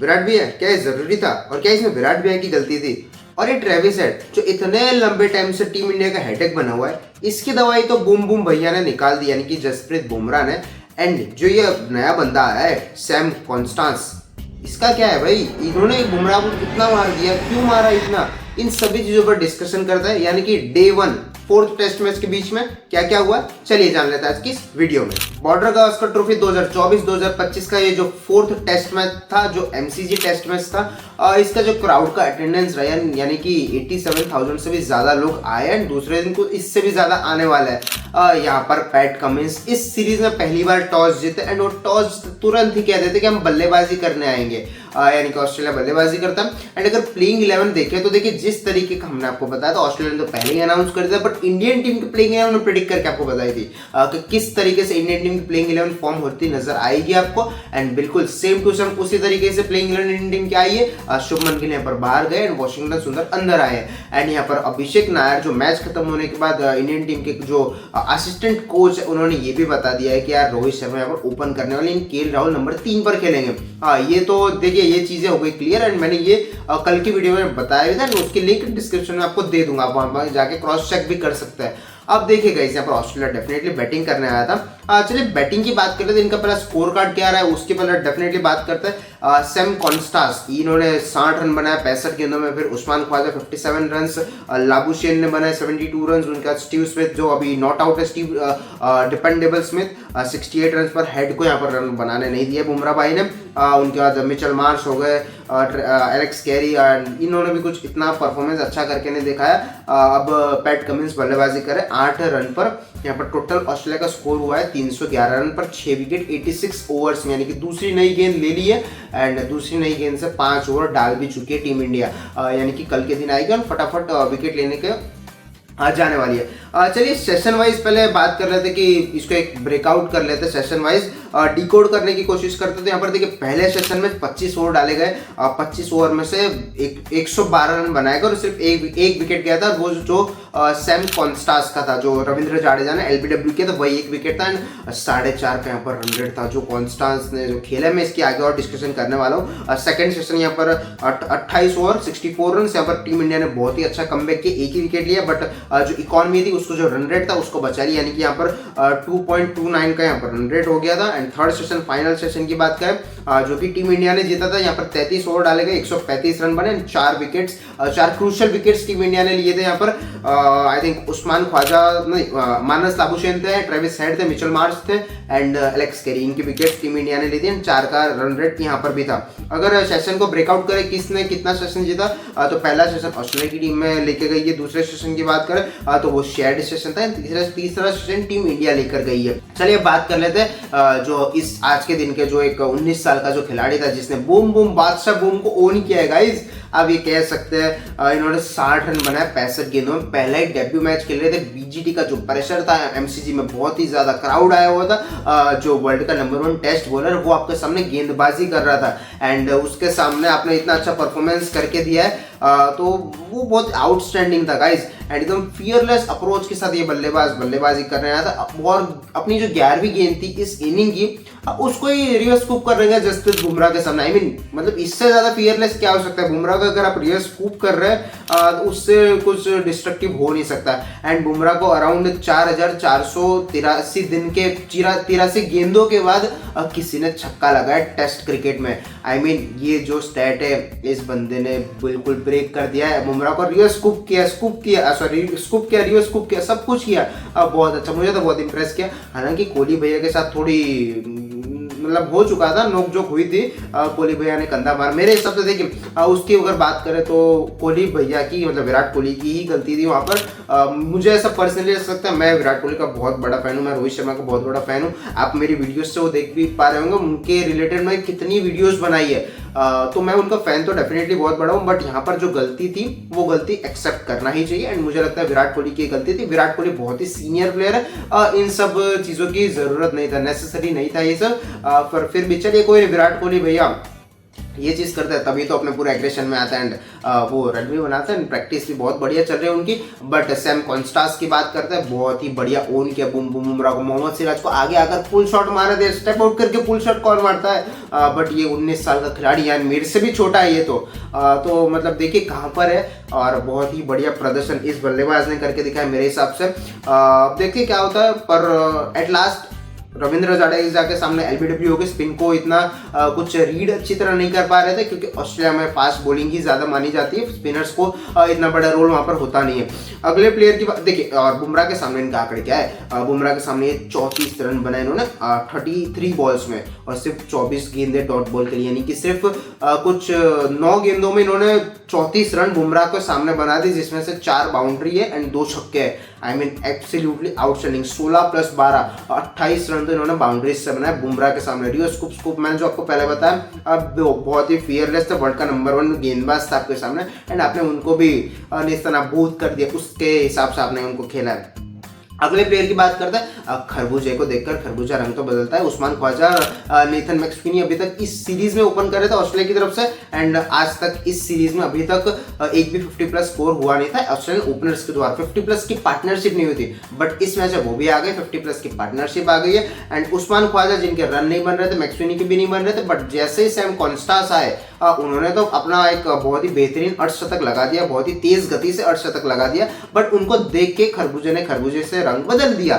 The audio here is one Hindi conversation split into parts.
विराट भैया क्या ये जरूरी था, और क्या इसमें विराट भैया की गलती थी? और ये ट्रेविस हेड जो इतने लंबे टाइम से टीम इंडिया का हेडेक बना हुआ है, इसकी दवाई तो बूम बूम भैया ने निकाल दी, यानी कि जसप्रीत बुमराह ने। एंड जो ये नया बंदा आया है सैम कॉन्स्टेंस, इसका क्या है भाई? इन्होंने बुमराह को कितना मार दिया, क्यों मारा इतना, इन सभी चीजों पर डिस्कशन करता है। यानी कि डे 1 4th टेस्ट मैच के बीच में क्या क्या हुआ, चलिए जान लेते हैं आज की इस वीडियो में। बॉर्डर गावस्कर ट्रॉफी 2024-2025 का ये जो 4th टेस्ट मैच था, जो एमसीजी टेस्ट मैच था, इसका जो क्राउड का अटेंडेंस रहा यानी कि 87,000 से भी ज्यादा लोग आए एंड दूसरे दिन को इससे भी ज्यादा आने वाला है। यहाँ पर पैट कमिंस इस सीरीज में पहली बार टॉस जीते एंड वो टॉस तुरंत ही कह देते कि हम बल्लेबाजी करने आएंगे, यानी कि ऑस्ट्रेलिया बल्लेबाजी करता है। एंड अगर प्लेइंग 11 देखें तो देखिए जिस तरीके का हमने आपको बताया था, ऑस्ट्रेलिया ने तो पहले ही अनाउंस कर दिया, बट इंडियन टीम की प्लेइंग 11 प्रेडिक्ट करके आपको बताई थी कि किस तरीके से इंडियन टीम की प्लेइंग 11 फॉर्म होती नजर आएगी आपको। एंड बिल्कुल सेम टू सेम उसी तरीके से प्लेइंग 11 इंडियन टीम की आई है। शुभमन गिल यहाँ पर बाहर गए एंड वाशिंगटन सुंदर अंदर आए। एंड यहाँ पर अभिषेक नायर जो मैच खत्म होने के बाद इंडियन टीम के जो असिस्टेंट कोच है, उन्होंने ये भी बता दिया है कि यार रोहित शर्मा यहाँ पर ओपन करने वाले, केएल राहुल नंबर 3 पर खेलेंगे। ये तो देखिए ये चीजें हो गई क्लियर। एंड मैंने ये कल की वीडियो में बताया था, उसकी लिंक डिस्क्रिप्शन में आपको दे दूंगा, आप वहां जाके क्रॉस चेक भी कर सकते हैं। अब देखिएगा इस यहाँ पर ऑस्ट्रेलिया डेफिनेटली बैटिंग करने आया था। चलिए बैटिंग की बात करते हैं, इनका पहला स्कोर कार्ड क्या रहा है उसके पहले डेफिनेटली बात करते हैं। सैम कॉन्स्टेंस इन्होंने 60 रन बनाया 65 गेंदों में, फिर उस्मान ख्वाजा 57 रन, लाबुशेन ने बनाए 72 रन, उनका स्टीव स्मिथ जो अभी नॉट आउट है, स्टीव डिपेंडेबल स्मिथ 68 रन पर, हेड को यहाँ पर रन बनाने नहीं दिया बुमराह भाई ने। उनके बाद मिचेल मार्श हो गए, एलेक्स कैरी, इन्होंने भी कुछ इतना परफॉर्मेंस अच्छा करके नहीं दिखाया। अब पैट कमिंस बल्लेबाजी करे 8 रन पर। यहाँ पर टोटल ऑस्ट्रेलिया का स्कोर हुआ है 311 रन पर 6 विकेट 86 ओवर्स में, यानी कि दूसरी नई गेंद ले ली है एंड दूसरी नई गेंद से 5 ओवर डाल भी चुकी है टीम इंडिया, यानी कि कल के दिन आएगी और फटाफट विकेट लेने के आज जाने वाली है। चलिए सेशन वाइज पहले बात कर लेते कि इसको एक ब्रेकआउट कर लेते सेशन वाइज, डिकोड करने की कोशिश करते। तो यहाँ पर देखिए पहले सेशन में 25 ओवर डाले गए, 25 ओवर में से 112 रन बनाए गए और सिर्फ एक विकेट गया था, वो जो सैम कॉन्स्टेंस का था, जो रविंद्र जाडेजा ने एलबीडब्ल्यू किया था, वही एक विकेट था। एंड 4.5 का यहाँ पर रन रेट था जो कॉन्स्टेंस ने जो खेला। मैं इसके आगे और डिस्कशन करने वाला हूँ। सेकंड सेशन यहाँ पर 28 ओवर 64 रन, यहाँ पर टीम इंडिया ने बहुत ही अच्छा कमबैक किया, एक ही विकेट लिया, बट जो इकोनॉमी थी उसको जो रन रेट था उसको बचा लिया, यानी कि यहाँ पर 2.29 का यहाँ पर रन रेट हो गया था। And third session final session की बात करें, जो कि टीम इंडिया ने जीता था, यहाँ पर 33 ओवर डाले गए, 135 रन बने, 4 क्रूशियल विकेट्स टीम इंडिया ने लिए थे। यहाँ पर आई थिंक उस्मान ख्वाजा नहीं, मानस लाबुशेन थे, ट्रेविस हेड थे, मिचेल मार्श थे एंड एलेक्स कैरी, इनकी विकेट टीम इंडिया ने ली थी। 4 का रन रेट यहाँ पर भी था। अगर सेशन को ब्रेकआउट करें किसने कितना सेशन जीता, तो पहला सेशन ऑस्ट्रेलिया की टीम में लेके गई है। दूसरे सेशन की बात करें तो वो शेयर्ड सेशन था। तीसरा सेशन टीम इंडिया लेकर गई है। चलिए बात कर लेते हैं जो इस आज के दिन के जो एक 19 साल का जो खिलाड़ी था जिसने बूम बूम बादशाह बूम को ओन किया है गाइज। अब ये कह सकते हैं इन्होंने 60 रन बनाए 65 गेंदों में, पहला ही डेब्यू मैच खेल रहे थे। बीजीटी का जो प्रेशर था एमसीजी में, बहुत ही ज्यादा क्राउड आया हुआ था। जो वर्ल्ड का नंबर 1 टेस्ट बॉलर वो आपके सामने गेंदबाजी कर रहा था एंड उसके सामने आपने इतना अच्छा परफॉर्मेंस करके दिया है, तो वो बहुत आउटस्टैंडिंग था गाइज। एंड एकदम फियरलेस अप्रोच के साथ ये बल्लेबाजी कर रहा था और अपनी जो 11वीं गेंद थी इस इनिंग की उसको ही रिवर्स स्कूप कर रहे हैं जसप्रीत बुमराह के सामने। आई मीन मतलब इससे ज्यादा फियरलेस क्या हो सकता है? बुमराह का अगर आप रिवर्स स्कूप कर रहे हैं तो उससे कुछ डिस्ट्रक्टिव हो नहीं सकता। एंड बुमराह को अराउंड 4,483 दिन के 83 गेंदों के बाद किसी ने छक्का लगाया टेस्ट क्रिकेट में। आई मीन ये जो स्टैट है इस बंदे ने बिल्कुल ब्रेक कर दिया है। बुमराह को रिवर्स स्कूप किया, रिवर्स स्कूप किया, सब कुछ किया। बहुत अच्छा, मुझे तो बहुत इंप्रेस किया। हालांकि कोहली भैया के साथ थोड़ी मतलब हो चुका था, नोकझोंक हुई थी, कोहली भैया ने कंधा मारा। मेरे हिसाब से देखिए उसकी अगर बात करें तो कोहली भैया की मतलब विराट कोहली की ही गलती थी वहाँ पर। मुझे ऐसा पर्सनली लग सकता है, मैं विराट कोहली का बहुत बड़ा फैन हूँ, मैं रोहित शर्मा का बहुत बड़ा फैन हूँ। आप मेरी वीडियोस से वो देख भी पा रहे होंगे, उनके रिलेटेड मैं कितनी वीडियोस बनाई है, तो मैं उनका फैन तो डेफिनेटली बहुत बड़ा हूँ। बट यहाँ पर जो गलती थी वो गलती एक्सेप्ट करना ही चाहिए एंड मुझे लगता है विराट कोहली की गलती थी। विराट कोहली बहुत ही सीनियर प्लेयर है, इन सब चीज़ों की जरूरत नहीं था, नेसेसरी नहीं था ये सब, पर फिर भी चलिए कोई विराट कोहली भैया ये चीज़ करता है तभी तो अपने पूरे एग्रेशन में आता है एंड वो रन भी बनाता है। प्रैक्टिस भी बहुत बढ़िया चल रही है उनकी। बट सैम कॉन्स्टास की बात करते हैं, बहुत ही बढ़िया ओन किया बूम बूम बुमराह को। मोहम्मद सिराज को आगे आकर पुल शॉट मारा दे, स्टेप आउट करके पुल शॉट कौन मारता है? बट ये 19 साल का खिलाड़ी, यानी मेरे से भी छोटा है ये तो मतलब देखिए कहाँ पर है। और बहुत ही बढ़िया प्रदर्शन इस बल्लेबाज ने करके दिखाया मेरे हिसाब से। देखिए क्या होता है, पर एट लास्ट रविंद्र जडेजा के सामने एलबीडब्ल्यू हो गए। स्पिन को इतना कुछ रीड अच्छी तरह नहीं कर पा रहे थे, क्योंकि ऑस्ट्रेलिया में फास्ट बॉलिंग ही ज्यादा मानी जाती है, स्पिनर्स को इतना बड़ा रोल वहां पर होता नहीं है। अगले प्लेयर की बात देखिए, और बुमराह के सामने इनका आंकड़े क्या है। बुमराह के सामने 34 रन बनाए इन्होंने 33 बॉल्स में, और सिर्फ 24 गेंदे डॉट बॉल के लिए, यानी कि सिर्फ कुछ 9 गेंदों में इन्होंने 34 रन बुमराह के सामने बना दी, जिसमें से 4 बाउंड्री है एंड 2 छक्के है। I mean absolutely outstanding. 16 + 12 28 run तो इन्होंने बाउंड्रीज से बनाया बुमराह के सामने। रियो स्कूप मैंने जो आपको पहले बताया, अब बहुत ही फियरलेस थे, वर्ल्ड का नंबर 1 गेंदबाज था आपके सामने, एंड आपने उनको भी नेस्तनाबूद कर दिया, उसके हिसाब से आपने उनको खेला है। अगले प्लेयर की बात करते हैं, खरबूजे को देखकर खरबूजा रंग तो बदलता है। उस्मान ख्वाजा, नेथन मैक्सवेनी अभी तक इस सीरीज में ओपन करे थे ऑस्ट्रेलिया की तरफ से, एंड आज तक इस सीरीज में अभी तक एक भी 50+ स्कोर हुआ नहीं था ऑस्ट्रेलियन ओपनर्स के द्वारा। 50+ की पार्टनरशिप नहीं हुई थी, बट इस मैच में वो भी आ गए, 50+ की पार्टनरशिप आ गई है। एंड उस्मान ख्वाजा जिनके रन नहीं बन रहे थे, मैक्सवेनी के भी नहीं बन रहे थे, बट जैसे ही सैम कॉन्स्टास आए उन्होंने तो अपना एक बहुत ही बेहतरीन अर्धशतक लगा दिया, बहुत ही तेज गति से अर्धशतक लगा दिया। बट उनको देख के खरबूजे से रंग बदल दिया।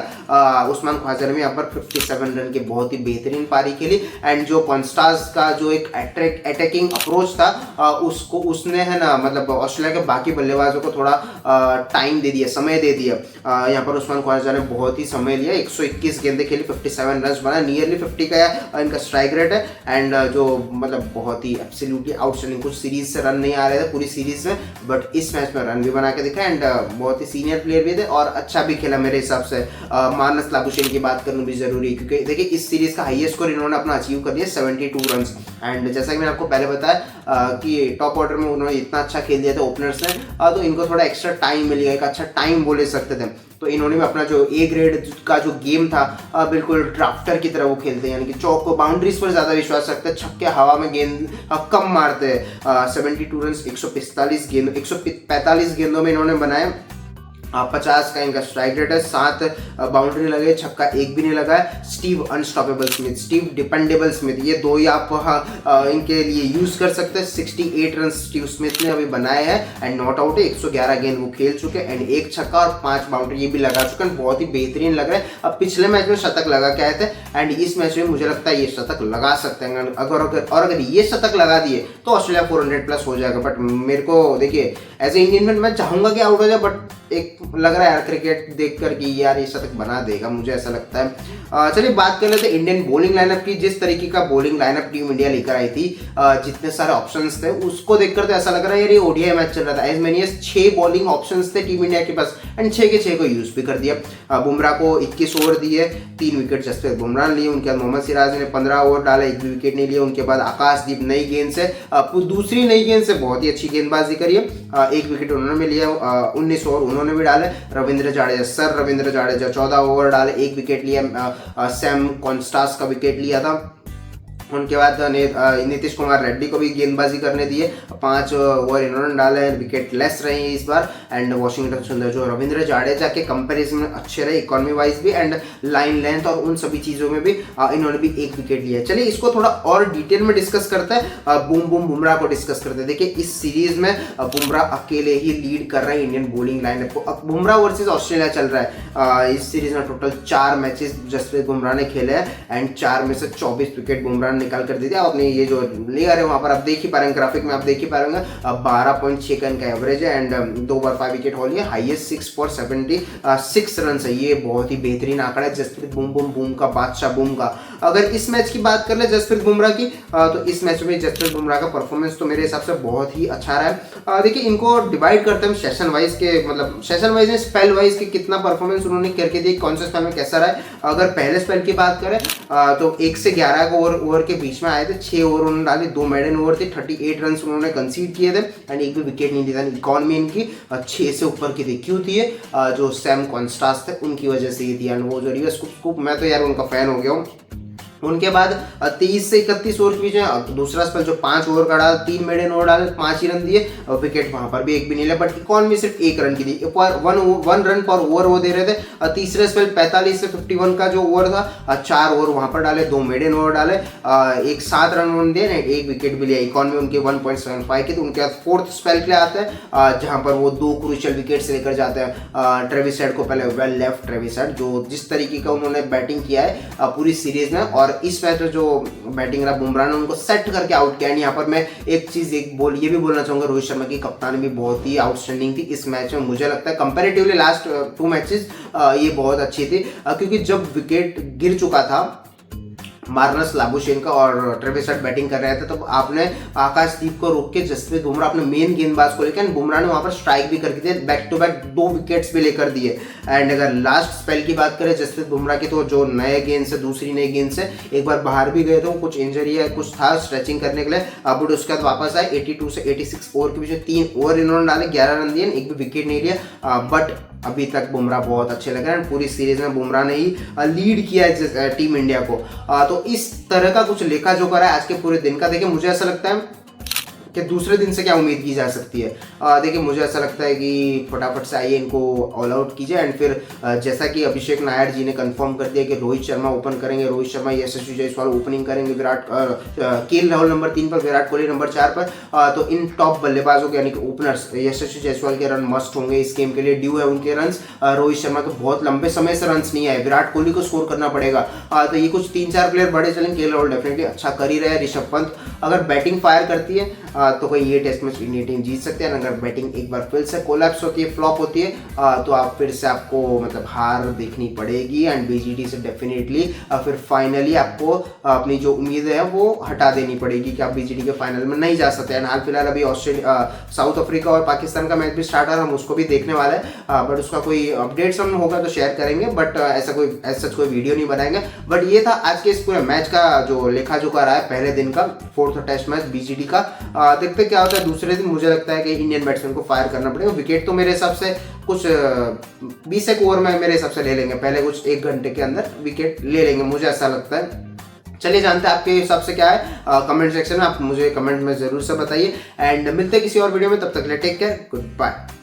उस्मान ख्वाजा ने यहाँ पर 57 रन की बहुत ही बेहतरीन पारी खेली, एंड जो कॉन्स्टास का जो एक अटैकिंग अप्रोच था उसको उसने है ना, मतलब ऑस्ट्रेलिया के बाकी बल्लेबाजों को थोड़ा टाइम दे दिया, समय दे दिया। यहाँ पर उस्मान ख्वाजा ने बहुत ही समय लिया, 121 गेंदें खेली, 57 रन बना, नियरली 50 का इनका स्ट्राइक रेट है। एंड जो मतलब बहुत ही एब्सोल्युटली आउटस्टैंडिंग, कुछ सीरीज से रन नहीं आ रहे थे पूरी सीरीज में, बट इस मैच में रन भी बना के दिखा, एंड बहुत ही सीनियर प्लेयर भी थे और अच्छा भी खेला मेरे हिसाब से। मानस लाबुशेन की बात करना भी जरूरी है, क्योंकि देखिए इस सीरीज का हाईएस्ट स्कोर इन्होंने अपना अचीव कर लिया 72 रन। एंड जैसा कि मैंने आपको पहले बताया कि टॉप ऑर्डर में उन्होंने इतना अच्छा खेल दिया था ओपनर्स ने, तो इनको थोड़ा एक्स्ट्रा टाइम मिल गया, एक अच्छा टाइम बोले सकते थे। तो इन्होंने भी अपना जो ए ग्रेड का जो गेम था बिल्कुल ड्राफ्टर की तरह वो खेलते हैं, यानी कि चौक को बाउंड्रीज पर ज्यादा विश्वास रखते हैं, छक्के हवा में गेंद कम मारते हैं। 72 रन 145 गेंदों में इन्होंने बनाए। 50 का इनका स्ट्राइक रेट है, 7 बाउंड्री लगे, छक्का एक भी नहीं लगा है। Steve unstoppable Smith, Steve dependable Smith, ये दो ही आप इनके लिए यूज कर सकते हैं। 68 रन स्टीव स्मिथ ने अभी बनाए हैं, एंड नॉट आउट है, 111 गेंद वो खेल चुके हैं, एंड एक छक्का और 5 बाउंड्री ये भी लगा चुके हैं, बहुत ही बेहतरीन लग रहा है। अब पिछले मैच में शतक लगा के आए थे, एंड इस मैच में मुझे लगता है ये शतक लगा सकते हैं। अगर ये शतक लगा दिए तो ऑस्ट्रेलिया 400+ हो जाएगा। बट मेरे को देखिए एज ए इंडियन फैन मैं चाहूंगा कि आउट हो जाए, बट एक लग रहा है यार क्रिकेट देखकर कि यार ये शतक बना देगा, मुझे ऐसा लगता है। चलिए बात कर लेते हैं इंडियन बॉलिंग लाइनअप की। जिस तरीके का बॉलिंग लाइनअप टीम इंडिया लेकर आई थी, जितने सारे ऑप्शंस थे, उसको देखकर तो ऐसा लग रहा है यार ये ओडीआई मैच चल रहा था। As many as 6 bowling options थे टीम इंडिया के पास, एंड 6 के 6 को यूज भी कर दिया। बुमराह को 21 ओवर दिए, 3 विकेट जसप्रीत बुमराह ने लिए। उनके बाद मोहम्मद सिराज ने 15 ओवर डाला, 1 भी विकेट नहीं लिया। उनके बाद आकाशदीप नई गेंद से दूसरी नई गेंद से बहुत ही अच्छी गेंदबाजी करी है, 1 विकेट उन्होंने भी लिया। 19 ओवर उन्होंने भी डाले। रविंद्र जाडेजा 14 ओवर डाले, 1 विकेट लिया। सैम कॉन्स्टास का विकेट लिया था। उनके बाद नीतीश कुमार रेड्डी को भी गेंदबाजी करने दिए, 5 ओवर इन्होंने डाले, विकेट लेस रहे हैं इस बार। एंड वॉशिंगटन सुंदर जो रविंद्र जाडेजा के कंपैरिजन में अच्छे रहे, इकोनॉमी वाइज भी एंड लाइन लेंथ और उन सभी चीज़ों में भी इन्होंने भी 1 विकेट लिया। चलिए इसको थोड़ा और डिटेल में डिस्कस करते हैं। बूम बूम बुमराह को डिस्कस करते हैं। देखिए इस सीरीज में बुमराह अकेले ही लीड कर रहे हैं इंडियन बॉलिंग लाइनअप को। अब बुमराह वर्सेस ऑस्ट्रेलिया चल रहा है। इस सीरीज में टोटल 4 मैचेस जसप्रीत बुमराह ने खेले हैं, एंड 4 में से 24 विकेट बुमराह निकाल कर दे दिया। अपने ये जो ले आ रहे हैं वहां पर आप देख ही पा रहे हैं, ग्राफिक में आप देख ही पा रहे हैं, 12.6 का इनका एवरेज है, एंड 2 बार 5 विकेट हो लिया। हाईएस्ट 6 for 76 रन है, ये बहुत ही बेहतरीन आंकड़ा है जसप्रीत बूम का बादशाह बूम का। अगर इस मैच की बात कर ले जसप्रीत बुमराह की, तो इस मैच में जसप्रीत बुमराह का परफॉर्मेंस तो मेरे हिसाब से बहुत ही अच्छा रहा है। देखिए इनको डिवाइड करते हैं सेशन वाइज के, मतलब सेशन वाइज है, स्पेल वाइज के कितना परफॉर्मेंस उन्होंने करके दिया, कौन से स्पेल में कैसा रहा है। अगर पहले स्पेल की बात करें तो 1 से 11 ओवर के बीच में आए थे, 6 ओवर उन्होंने डाले, 2 मेडन ओवर थे, 38 रन उन्होंने कंसीड किए थे, एंड 1 भी विकेट नहीं दिया। इकॉनमी इनकी 6 से ऊपर की थी। क्यों थी? जो सैम कॉन्स्टास थे उनकी वजह से ही थी, एंड वो जो रियो स्कूप मैं तो यार उनका फैन हो गया हूँ। उनके बाद 23 से 31 ओवर के बीच में दूसरा स्पेल जो 5 ओवर का डाला, 3 मेडन ओवर डाले, 5 ही रन दिए, विकेट वहां पर भी एक भी नहीं लिया, बट इकॉनमी सिर्फ 1 रन की दी, वन रन पर ओवर वो दे रहे थे। तीसरे स्पेल 45 से 51 का जो ओवर था, 4 ओवर वहां पर डाले, 2 मेडन ओवर डाले, एक 7 रन दिए, एक विकेट भी लिया, इकॉनमी उनके 1.75 की। तो उनके बाद फोर्थ स्पेल के लिए आते हैं जहां पर वो 2 क्रूशियल विकेट से लेकर जाते हैं ट्रेविस हेड को, पहले वेल लेफ्ट ट्रेविस हेड, जो जिस तरीके का उन्होंने बैटिंग किया है पूरी सीरीज में, और इस मैच में जो बैटिंग रहा बुमराह ने उनको सेट करके आउट किया। यहाँ पर मैं एक चीज ये भी बोलना चाहूंगा, रोहित शर्मा की कप्तानी भी बहुत ही आउटस्टैंडिंग थी इस मैच में। मुझे लगता है कंपैरेटिवली लास्ट 2 मैचेस ये बहुत अच्छी थी, क्योंकि जब विकेट गिर चुका था मार्नस लाबुशेन का और ट्रेविस हेड बैटिंग कर रहे थे, तो आपने आकाशदीप को रोक के जसप्रीत बुमराह अपने मेन गेंदबाज को लेकर, बुमराह ने वहां पर स्ट्राइक भी करके दिए, बैक टू बैक 2 विकेट्स भी लेकर दिए। एंड अगर लास्ट स्पेल की बात करें जसप्रीत बुमराह की, तो जो नए गेंद से दूसरी नई गेंद से एक बार बाहर भी गए थे, कुछ इंजरी है कुछ था स्ट्रेचिंग करने के लिए, बट उसके बाद वापस आए। 82 से 86 ओवर के बीच में 3 ओवर इन्होंने डाले, 11 रन दिए, एक भी विकेट नहीं लिया, बट अभी तक बुमराह बहुत अच्छे लग रहे हैं। पूरी सीरीज में बुमराह ने ही लीड किया है टीम इंडिया को। तो इस तरह का कुछ लेखा जोखा रहा है आज के पूरे दिन का। देखिए मुझे ऐसा लगता है कि दूसरे दिन से क्या उम्मीद की जा सकती है। देखिए मुझे ऐसा लगता है कि फटाफट से आइए इनको ऑल आउट कीजिए, एंड फिर जैसा कि अभिषेक नायर जी ने कंफर्म कर दिया कि रोहित शर्मा ओपन करेंगे, रोहित शर्मा यशस्वी जायसवाल ओपनिंग करेंगे, केएल राहुल नंबर 3 पर, विराट कोहली नंबर 4 पर। तो इन टॉप बल्लेबाजों के यानी कि ओपनर्स यशस्वी जायसवाल के रन मस्ट होंगे इस गेम के लिए, ड्यू है उनके रन। रोहित शर्मा को बहुत लंबे समय से रन नहीं आए, विराट कोहली को स्कोर करना पड़ेगा। तो ये कुछ 3-4 प्लेयर बड़े चलेंगे, केएल राहुल डेफिनेटली अच्छा कर ही रहे, ऋषभ पंत अगर बैटिंग फायर करती है तो कोई ये टेस्ट मैच इंडिया टीम जीत सकते हैं। अगर बैटिंग एक बार फिर से कोलैप्स होती है, फ्लॉप होती है, तो आप फिर से आपको मतलब हार देखनी पड़ेगी, एंड बीजीटी से डेफिनेटली फिर फाइनली आपको अपनी जो उम्मीद है वो हटा देनी पड़ेगी कि आप बीजीटी के फाइनल में नहीं जा सकते हैं। हाल फिलहाल अभी ऑस्ट्रेलिया साउथ अफ्रीका और पाकिस्तान का मैच भी स्टार्ट है, हम उसको भी देखने वाले हैं, बट उसका कोई अपडेट्स हम होगा तो शेयर करेंगे, बट ऐसा कोई वीडियो नहीं बनाएंगे। बट ये था आज के इस पूरे मैच का जो लेखा जोखा रहा है पहले दिन का, 4th टेस्ट मैच बीजीटी का। देखते क्या होता है दूसरे दिन। मुझे लगता है कि इंडियन बैट्समैन को फायर करना पड़ेगा। विकेट तो मेरे हिसाब से कुछ 20 एक ओवर में मेरे हिसाब से ले लेंगे, पहले कुछ 1 घंटे के अंदर विकेट ले लेंगे, मुझे ऐसा लगता है। चलिए जानते हैं आपके हिसाब से क्या है, कमेंट सेक्शन में आप मुझे कमेंट में जरूर से बताइए, एंड मिलते हैं किसी और वीडियो में, तब तक के लिए टेक केयर, गुड बाय।